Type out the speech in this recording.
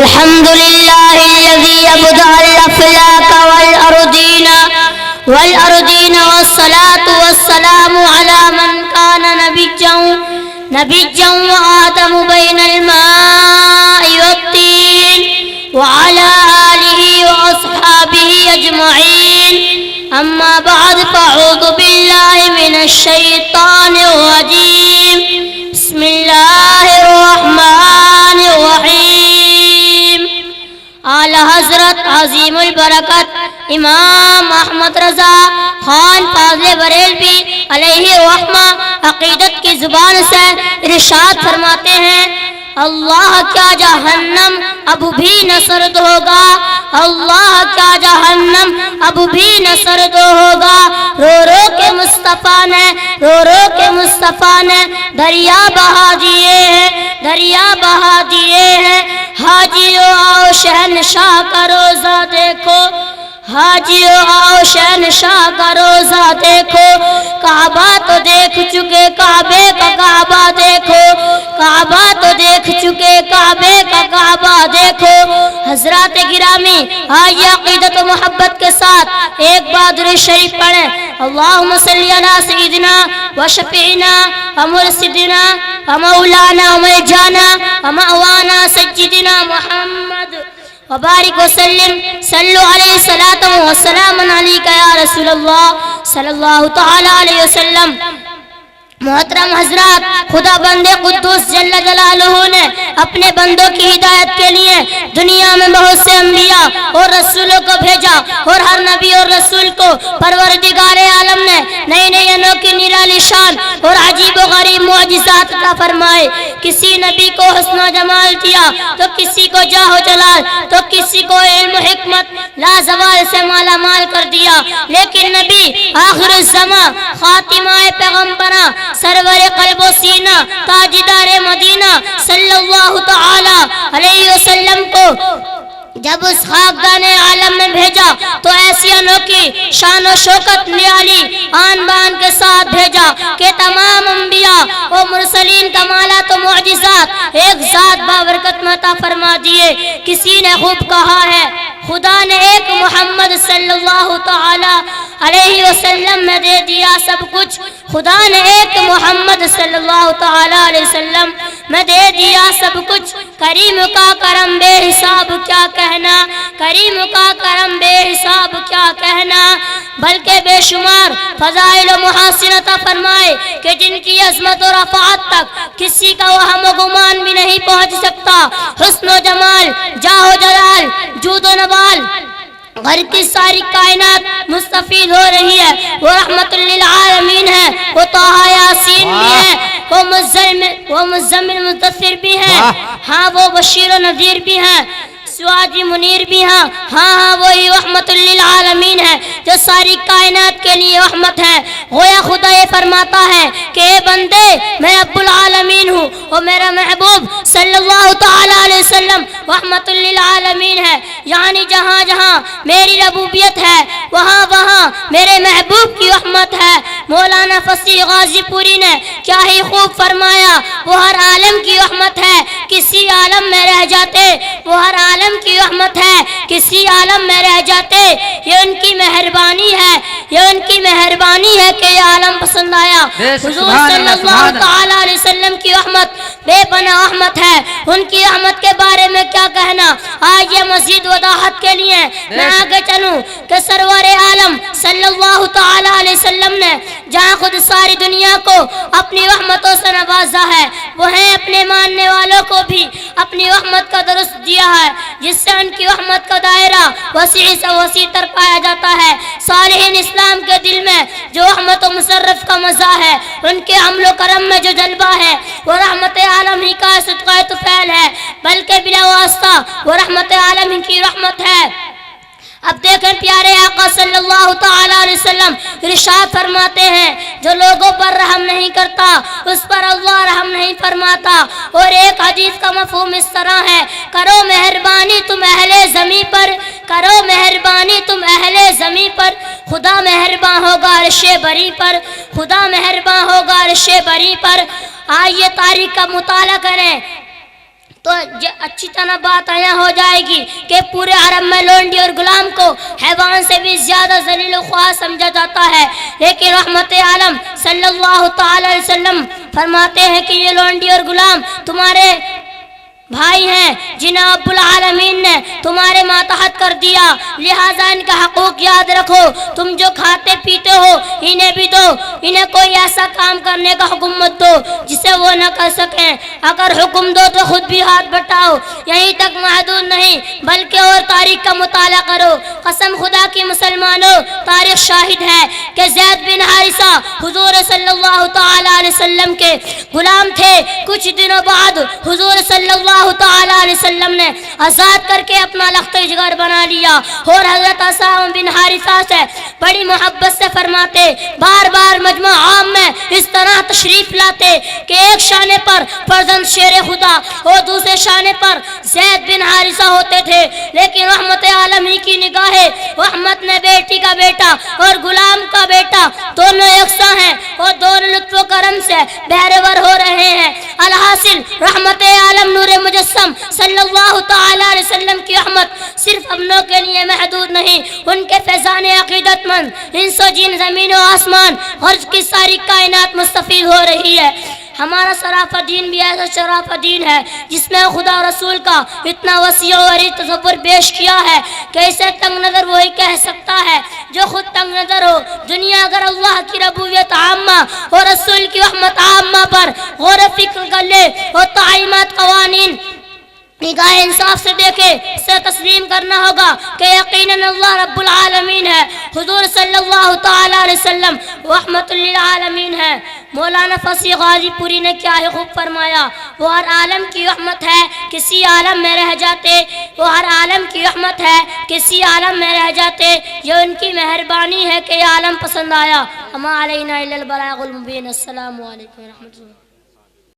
الحمد لله الذي أبدع الأفلاك والأرضين والصلاة والسلام على من كان نبيا وآدم بين الماء والطين وعلى آله وأصحابه أجمعين. أما بعد فأعوذ بالله من الشيطان الرجيم. بسم الله الرحمن الرحيم. اعلی حضرت عظیم البرکت امام احمد رضا خان فاضل بریلوی علیہ الرحمہ عقیدت کی زبان سے ارشاد فرماتے ہیں، اللہ کیا جہنم اب بھی نہ سرد ہوگا، اللہ کیا جہنم اب بھی نہ سرد ہوگا. رو رو کے مصطفیٰ نے دریا بہا دیے ہیں، دریا بہا دیے ہیں. حاجیو آؤ شہنشاہ کا روزہ دیکھو، حاجیو آؤ شہنشاہ کا روزہ دیکھو. کعبہ تو دیکھ چکے، کعبے کا کعبہ دیکھو، کعبہ تو دیکھ چکے، کعبے کا کعبہ دیکھو. حضرات گرامی، آئیے عقیدت و محبت کے ساتھ ایک بار درود شریف پڑھیں. اللہم صلی علی سیدنا و شفیعنا و مرشدنا و مولانا و مرجانا و مأوانا سیدنا محمد وبارک وسلم. صلو علیہ الصلاۃ والسلام علیک یا رسول اللہ صلی اللہ تعالی علیہ وسلم. محترم حضرات، خدا بند قدوس جل جلالہ نے اپنے بندوں کی ہدایت کے لیے دنیا میں بہت سے انبیاء اور رسولوں کو بھیجا، اور ہر نبی اور رسول کو پروردگار عالم نے نئی نئی انوکھی نرالی شان اور عجیب و غریب معجزات عطا فرمائے. کسی نبی کو حسن و جمال دیا، تو کسی کو جاہ و جلال، تو کسی کو علم و حکمت لازوال سے مالا مال کر دیا. لیکن نبی آخر الزمان، خاتمہ پیغمبراں، سرور قلب و سینہ، تاجدار مدینہ صلی اللہ تعالی علیہ وسلم کو جب اس خاکدان عالم میں بھیجا تو ایسی انوکھی شان و شوکت نرالی آن بان کے ساتھ بھیجا کہ تمام انبیاء و مرسلین کمالات و معجزات ایک ذات بابرکت میں عطا فرما دیے. کسی نے خوب کہا ہے، خدا نے ایک محمد صلی اللہ تعالی علیہ وسلم میں دے دیا سب کچھ. خدا نے ایک محمد صلی اللہ تعالی علیہ وسلم میں دے دیا سب کچھ. کریم کا کرم بے حساب کیا کہنا، کریم کا کرم بے حساب کیا کہنا. بلکہ بے شمار فضائل و محاسن عطا فرمائے کہ جن کی عظمت و رفعت تک کسی کا وہم و گمان بھی نہیں پہنچ سکتا. حسن و جمال، جاہ و جلال، جود و نوال، گھر کی ساری کائنات مستفید ہو رہی ہے. وہ رحمت للعالمین ہے، وہ طٰہٰ یاسین بھی ہے، وہ مزمل مدثر بھی ہے، ہاں وہ بشیر و نذیر بھی ہیں، سراج منیر بھی ہیں. ہاں وہی رحمت للعالمین ہے جو ساری کائنات کے لیے رحمت ہے. گویا خدا یہ فرماتا ہے کہ اے بندے، میں رب العالمین ہوں اور میرا محبوب صلی اللہ تعالی علیہ وسلم رحمت للعالمین ہے. یعنی جہاں جہاں میری ربوبیت ہے، وہاں وہاں میرے محبوب کی رحمت ہے. مولانا فصیح غازی پوری نے کیا ہی خوب فرمایا، وہ ہر عالم کی رحمت ہے، کسی عالم میں رہ جاتے. وہ ہر عالم کی رحمت ہے، کسی عالم میں رہ جاتے. یہ ان کی مہربانی ہے، یہ ان کی مہربانی ہے کہ یہ عالم پسند آیا. حضور صلی اللہ تعالی علیہ وسلم کی رحمت بے پناہ رحمت ہے. ان کی رحمت کے بارے میں کیا کہنا. آئیے مزید وضاحت کے لیے میں آگے چلوں کہ سرور عالم صلی اللہ تعالی علیہ وسلم نے جہاں خود ساری دنیا کو اپنی رحمتوں سے نوازا ہے، وہ ہیں اپنے ماننے والوں کو بھی اپنی رحمت کا درست دیا ہے، جس سے ان کی رحمت کا دائرہ وسیع سے وسیع تر پایا جاتا ہے. صالحین اسلام کے دل میں جو رحمت و مسرت کا مزہ ہے، ان کے عمل و کرم میں جو جلوہ ہے، وہ رحمت عالم ہی کا صدقہ طفیل ہے، بلکہ بلا واسطہ وہ رحمت عالم ہی کی رحمت ہے. اب دیکھیں پیارے آقا صلی اللہ تعالی علیہ وسلم ارشاد فرماتے ہیں، جو لوگوں پر رحم نہیں کرتا اس پر اللہ رحم نہیں فرماتا. اور ایک حدیث کا مفہوم اس طرح ہے، کرو مہربانی تم اہل زمین پر، کرو مہربانی تم اہل زمین پر، خدا مہرباں ہوگا عرش بری پر، خدا مہرباں ہوگا عرش بری پر. آئیے تاریخ کا مطالعہ کریں تو اچھی طرح بات آیا ہو جائے گی کہ پورے عرب میں لونڈی اور غلام کو حیوان سے بھی زیادہ ذلیل و خوار سمجھا جاتا ہے، لیکن رحمت عالم صلی اللہ تعالی علیہ وسلم فرماتے ہیں کہ یہ لونڈی اور غلام تمہارے بھائی ہیں جنہیں رب العالمین نے تمہارے ماتحت کر دیا، لہٰذا ان کا حقوق یاد رکھو۔ تم جو کھاتے پیتے ہو انہیں بھی دو، انہیں کوئی ایسا کام کرنے کا حکم مت دو جسے وہ نہ کر سکیں، اگر حکم دو تو خود بھی ہاتھ بٹاؤ۔ یہیں تک محدود نہیں بلکہ اور تاریخ کا مطالعہ کرو۔ قسم خدا کی مسلمانوں، تاریخ شاہد ہے کہ زید بن حارثہ حضور صلی اللہ تعالی علیہ وسلم کے غلام تھے۔ کچھ دنوں بعد حضور صلی اللہ تعالی علیہ وسلم نے آزاد کر کے اپنا لخت جگر بنا لیا، اور حضرت اسامہ بن حارثہ سے بڑی محبت سے فرماتے، بار بار مجمع عام میں اس طرح تشریف لاتے کہ ایک شانے پر فرزند شیر خدا اور دوسرے شانے پر زید بن حارثہ ہوتے تھے، لیکن رحمت عالمی کی نگاہ رحمت نے بیٹی کا بیٹا اور غلام کا بیٹا دونوں یکساں ہیں اور دونوں لطف و کرم سے بہرور ہو رہے ہیں۔ الحاصل رحمت عالم نور مجسم صلی اللہ تعالی علیہ وسلم کی رحمت صرف اپنوں کے لیے محدود نہیں، ان کے فیضان عقیدت مند انس و جن، زمین و آسمان اور کی ساری کائنات مستفید ہو رہی ہے۔ ہمارا شرافت دین بھی ایسا شرافت دین ہے جس میں خدا و رسول کا اتنا وسیع و عریض تصور پیش کیا ہے کہ اسے تنگ نظر وہی کہہ سکتا ہے جو خود تنگ نظر ہو۔ دنیا اگر اللہ کی ربوبیت عامہ اور رسول کی رحمت عامہ پر غور و فکر کر لے اور تعلیمات قوانین نگاہ انصاف سے دیکھے، اسے تسلیم کرنا ہوگا کہ یقیناً اللہ رب العالمین ہے، حضور صلی اللہ تعالی علیہ وسلم رحمت للعالمین ہے۔ مولانا فصیح غازی پوری نے کیا ہی خوب فرمایا، وہ ہر عالم کی رحمت ہے کسی عالم میں رہ جاتے، وہ ہر عالم کی رحمت ہے کسی عالم میں رہ جاتے، یہ ان کی مہربانی ہے کہ یہ عالم پسند آیا۔ وما علینا الا البلاغ المبین۔ السلام علیکم ورحمۃ اللہ۔